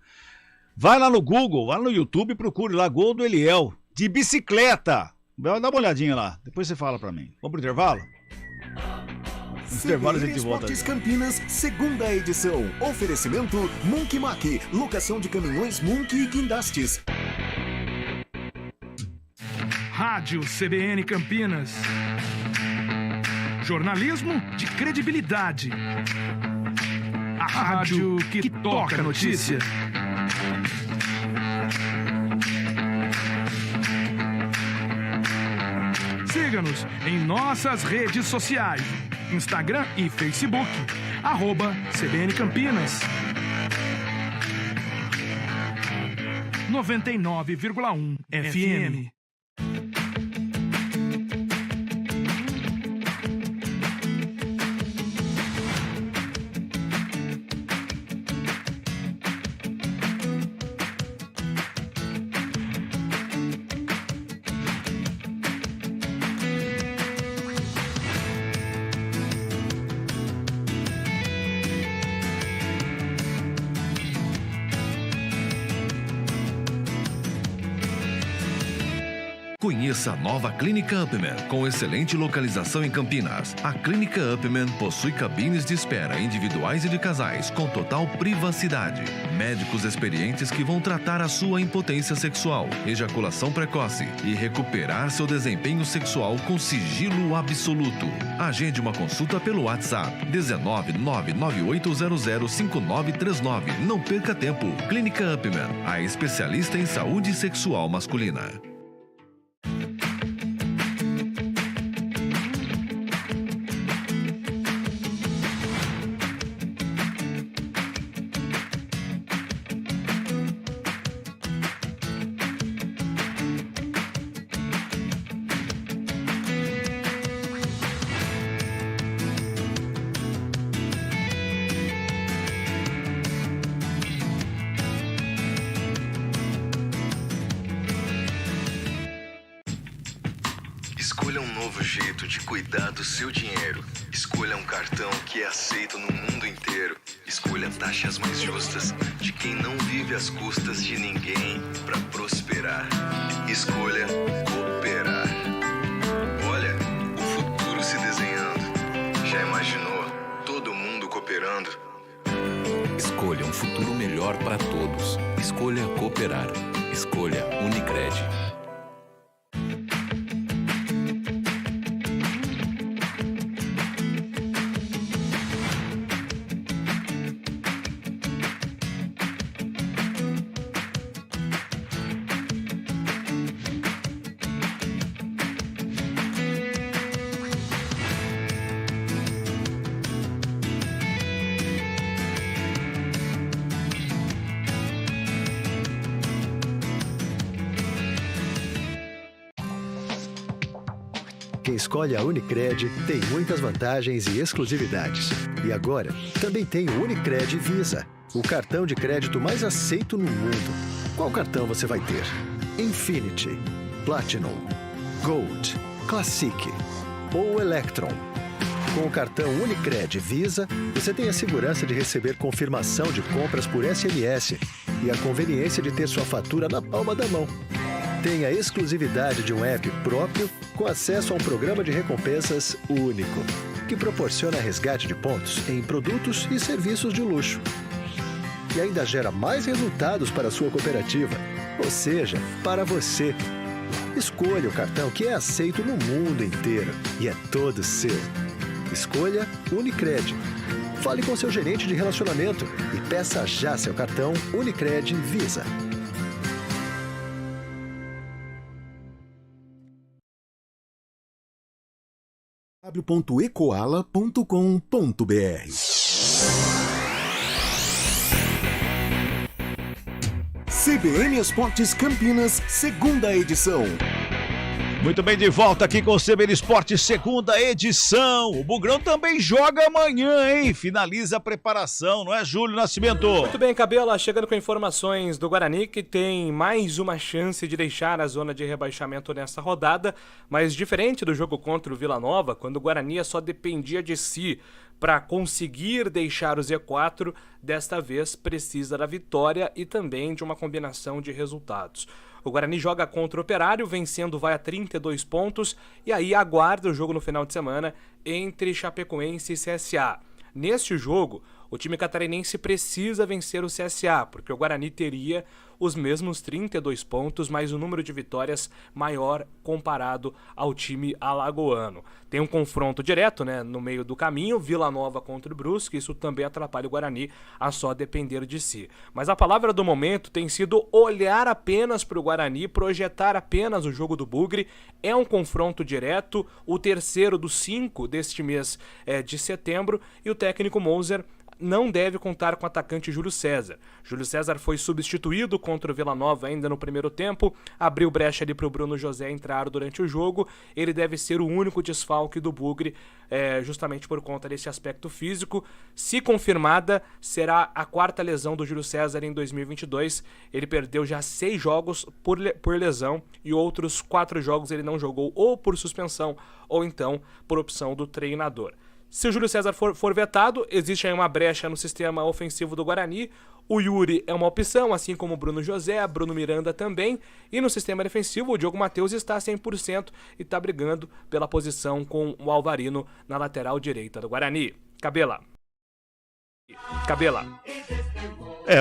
vai lá no Google, vai no YouTube e procure lá gol do Eliel, de bicicleta. Dá uma olhadinha lá, depois você fala para mim. Vamos pro intervalo? Intervalo, a gente volta. Esportes Campinas, segunda edição. Oferecimento Monkey Mac, locação de caminhões Monkey e Guindastes. Rádio CBN Campinas. Jornalismo de credibilidade. A rádio que toca a notícia. Siga-nos em nossas redes sociais. Instagram e Facebook. @CBN Campinas. 99,1 FM. Conheça a nova Clínica Upman, com excelente localização em Campinas. A Clínica Upman possui cabines de espera individuais e de casais, com total privacidade. Médicos experientes que vão tratar a sua impotência sexual, ejaculação precoce e recuperar seu desempenho sexual com sigilo absoluto. Agende uma consulta pelo WhatsApp 19998005939. Não perca tempo. Clínica Upman, a especialista em saúde sexual masculina. Escolha um novo jeito de cuidar do seu dinheiro. Escolha um cartão que é aceito no mundo inteiro. Escolha taxas mais justas de quem não vive às custas de ninguém para prosperar. Escolha cooperar. Olha, o futuro se desenhando. Já imaginou todo mundo cooperando? Escolha um futuro melhor para todos. Escolha cooperar. Escolha Unicred. Quem escolhe a Unicred tem muitas vantagens e exclusividades. E agora, também tem o Unicred Visa, o cartão de crédito mais aceito no mundo. Qual cartão você vai ter? Infinity, Platinum, Gold, Classic ou Electron? Com o cartão Unicred Visa, você tem a segurança de receber confirmação de compras por SMS, e a conveniência de ter sua fatura na palma da mão. Tem a exclusividade de um app próprio com acesso a um programa de recompensas único, que proporciona resgate de pontos em produtos e serviços de luxo. E ainda gera mais resultados para a sua cooperativa, ou seja, para você. Escolha o cartão que é aceito no mundo inteiro e é todo seu. Escolha Unicred. Fale com seu gerente de relacionamento e peça já seu cartão Unicred Visa. www.ecoala.com.br CBN Esportes Campinas, segunda edição. Muito bem, de volta aqui com o CBN Esportes, segunda edição. O Bugrão também joga amanhã, hein? Finaliza a preparação, não é, Júlio Nascimento? Muito bem, Cabela, chegando com informações do Guarani, que tem mais uma chance de deixar a zona de rebaixamento nessa rodada, mas diferente do jogo contra o Vila Nova, quando o Guarani só dependia de si para conseguir deixar o Z4, desta vez precisa da vitória e também de uma combinação de resultados. O Guarani joga contra o Operário, vencendo vai a 32 pontos, e aí aguarda o jogo no final de semana entre Chapecoense e CSA. Neste jogo, o time catarinense precisa vencer o CSA, porque o Guarani teria os mesmos 32 pontos, mas o número de vitórias maior comparado ao time alagoano. Tem um confronto direto, né, no meio do caminho, Vila Nova contra o Brusque, isso também atrapalha o Guarani a só depender de si. Mas a palavra do momento tem sido olhar apenas para o Guarani, projetar apenas o jogo do Bugre. É um confronto direto, o terceiro dos 5 deste mês de setembro, e o técnico Moser não deve contar com o atacante Júlio César. Júlio César foi substituído contra o Vila Nova ainda no primeiro tempo, abriu brecha ali para o Bruno José entrar durante o jogo. Ele deve ser o único desfalque do Bugre, justamente por conta desse aspecto físico. Se confirmada, será a 4ª lesão do Júlio César em 2022. Ele perdeu já 6 jogos por lesão e outros 4 jogos ele não jogou ou por suspensão ou então por opção do treinador. Se o Júlio César for vetado, existe aí uma brecha no sistema ofensivo do Guarani. O Yuri é uma opção, assim como o Bruno José, Bruno Miranda também. E no sistema defensivo, o Diogo Matheus está 100% e está brigando pela posição com o Alvarino na lateral direita do Guarani. Cabela.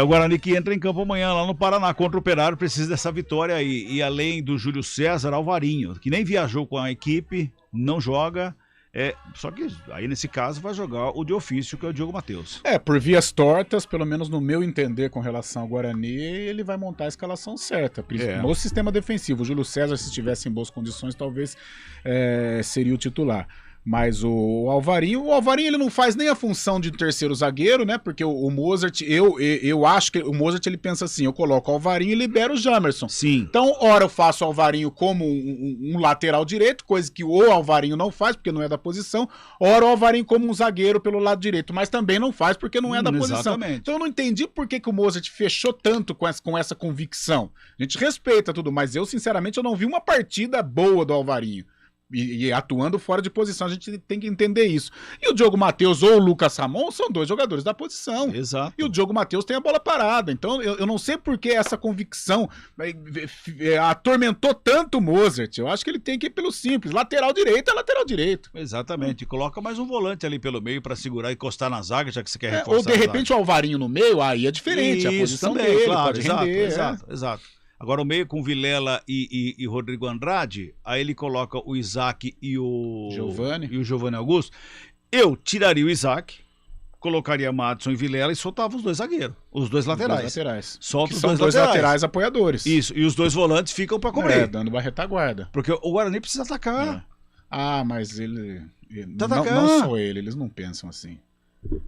O Guarani que entra em campo amanhã lá no Paraná contra o Operário, precisa dessa vitória aí. E além do Júlio César, Alvarinho, que nem viajou com a equipe, não joga. Só que aí nesse caso vai jogar o de ofício, que é o Diogo Matheus. Por vias tortas, pelo menos no meu entender com relação ao Guarani, ele vai montar a escalação certa. No sistema defensivo, o Júlio César, se estivesse em boas condições, talvez seria o titular. Mas o Alvarinho ele não faz nem a função de terceiro zagueiro, né? Porque o Mozart, eu acho que o Mozart ele pensa assim, eu coloco o Alvarinho e libero o Jamerson. Sim. Então, ora eu faço o Alvarinho como um lateral direito, coisa que o Alvarinho não faz, porque não é da posição, ora o Alvarinho como um zagueiro pelo lado direito, mas também não faz porque não é da posição. Exatamente. Então eu não entendi por que o Mozart fechou tanto com essa convicção. A gente respeita tudo, mas eu sinceramente eu não vi uma partida boa do Alvarinho. E atuando fora de posição, a gente tem que entender isso. E o Diogo Matheus ou o Lucas Ramon são 2 jogadores da posição. Exato. E o Diogo Matheus tem a bola parada. Então eu não sei por que essa convicção atormentou tanto o Mozart. Eu acho que ele tem que ir pelo simples. Lateral direito é lateral direito. Exatamente. E coloca mais um volante ali pelo meio para segurar e encostar na zaga, já que você quer reforçar. Ou de repente o Alvarinho no meio, aí é diferente. Isso, a posição também, dele claro, pode render. Exato. Agora o meio com Vilela e Rodrigo Andrade, aí ele coloca o Isaac e o Giovanni Augusto. Eu tiraria o Isaac, colocaria Madison e Vilela e soltava os 2 zagueiros, os 2 laterais. Solta os são 2 laterais apoiadores. Isso, e os 2 volantes ficam para cobrir. Dando uma retaguarda. Porque o Guarani precisa atacar. Mas ele não só eles não pensam assim.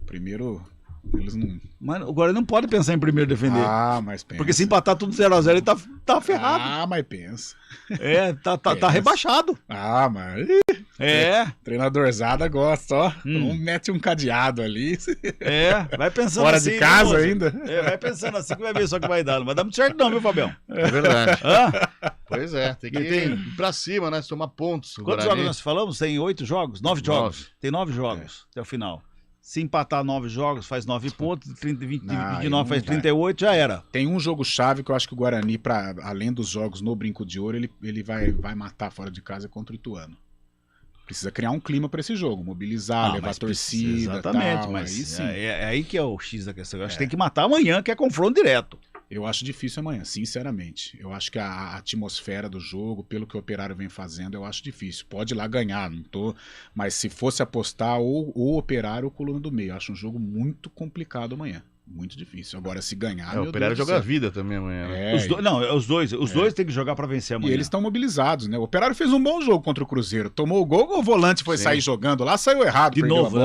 Primeiro... Eles não... Mas o Guarani não pode pensar em primeiro defender. Mas pensa. Porque se empatar tudo 0x0, ele tá ferrado. Mas pensa. Tá rebaixado. Mas... Treinadorzada gosta, ó. Mete um cadeado ali. Vai pensando fora assim. Fora de casa ainda. Vai pensando assim que vai ver só que vai dar. Não vai dar muito certo não, viu, Fabião? É verdade. Pois é, tem que ir pra cima, né? Somar pontos. Quantos jogos nós falamos? Tem 8 jogos? 9 jogos. Tem 9 jogos até o final. Se empatar 9 jogos, faz 9 pontos, 29 faz 38, já era. Tem um jogo-chave que eu acho que o Guarani, além dos jogos no Brinco de Ouro, ele vai matar fora de casa contra o Ituano. Precisa criar um clima para esse jogo, mobilizar, levar a torcida. Exatamente, tal, mas aí sim. É aí que é o X da questão. Eu acho que tem que matar amanhã, que é confronto direto. Eu acho difícil amanhã, sinceramente. Eu acho que a atmosfera do jogo, pelo que o Operário vem fazendo, eu acho difícil. Pode ir lá ganhar, não tô. Mas se fosse apostar, ou o Operário ou Coluna do Meio. Eu acho um jogo muito complicado amanhã. Muito difícil. Agora, se ganhar. O Operário joga a vida também amanhã. Né? Os dois têm que jogar para vencer amanhã. E eles estão mobilizados, né? O Operário fez um bom jogo contra o Cruzeiro. Tomou o gol, o volante foi sair jogando lá, saiu errado. De novo,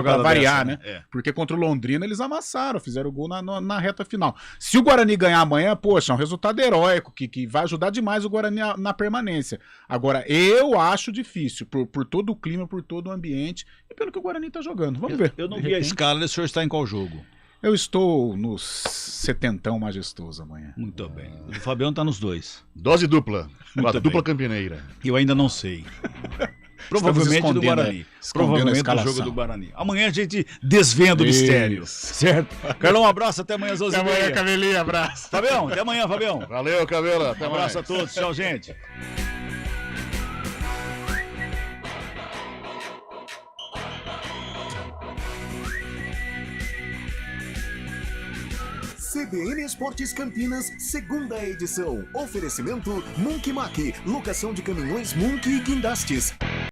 para variar, né? Porque contra o Londrina eles amassaram, fizeram o gol na reta final. Se o Guarani ganhar amanhã, poxa, é um resultado heróico que vai ajudar demais o Guarani na permanência. Agora, eu acho difícil, por todo o clima, por todo o ambiente e pelo que o Guarani tá jogando. Vamos ver. Eu não vi a escala, o senhor está em qual jogo? Eu estou no 70 majestoso amanhã. Muito bem. O Fabião tá nos dois. Dose dupla. Uma dupla campineira. Eu ainda não sei. Provavelmente do Guarani. Provavelmente do jogo do Guarani. Amanhã a gente desvenda o mistério. Certo? Carlão, um abraço. Até amanhã às 11h30. Até amanhã, Cabelinho. Abraço. Fabião, até amanhã, Fabião. Valeu, Cabela. Até um abraço a todos. Tchau, gente. CBN Esportes Campinas, segunda edição. Oferecimento Monkey Mac, locação de caminhões Monkey e guindastes.